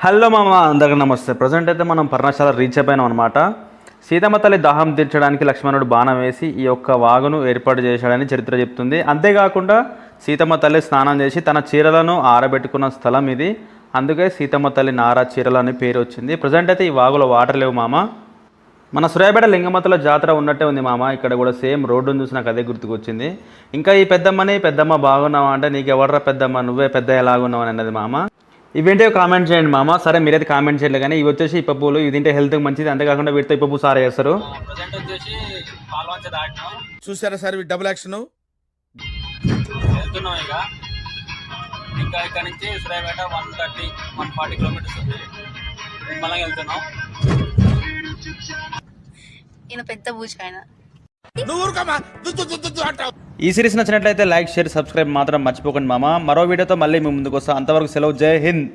Hello మామ, అందరికీ నమస్తే. ప్రజెంట్ అయితే మనం పర్ణశాల రీచ్ అయిపోయినాం అనమాట. సీతమ్మ తల్లి దాహం తీర్చడానికి లక్ష్మణుడు బాణం వేసి ఈ యొక్క వాగును ఏర్పాటు చేశాడని చరిత్ర చెప్తుంది. అంతేకాకుండా సీతమ్మ తల్లి స్నానం చేసి తన చీరలను ఆరబెట్టుకున్న స్థలం ఇది. అందుకే సీతమ్మ తల్లి నారా చీరలు అని పేరు వచ్చింది. ప్రజెంట్ అయితే ఈ వాగులో వాటర్ లేవు మామ. మన సూర్యాపేట లింగమతల జాతర ఉన్నట్టే ఉంది మామ. ఇక్కడ కూడా సేమ్ రోడ్డును చూసి నాకు అదే గుర్తుకొచ్చింది. ఇంకా ఈ పెద్దమ్మ బాగున్నావా అంటే, నీకు ఎవర్రా పెద్దమ్మ, నువ్వే పెద్ద ఎలాగున్నావు అని అన్నది మామ. ఇవేంటో కామెంట్ చేయండి మామ. సరే మీరైతే కామెంట్ చేయలేదు, కానీ ఇవి వచ్చేసి ఇప్ప పూలు. ఇవి తింటే హెల్త్కి మంచిది. అంతేకాకుండా వీటితో ఇప్ప పూ సారా చేస్తారు. చూసారా సార్ డబుల్ యాక్షన్. వెళ్తున్నాం ఇంకా ఇక్కడ నుంచి సూర్యాపేట 140 కిలోమీటర్స్ ఉంది. మళ్ళీ వెళ్తున్నాం. ఈయన పెద్ద బూచాయన. ఈ సిరీస్ నచ్చినట్లయితే లైక్, షేర్, సబ్స్క్రైబ్ మాత్రం మర్చిపోకండి మామ. మరో వీడియోతో మళ్ళీ మీ ముందుకు వస్తాం. అంతవరకు సెలవు. జై హింద్.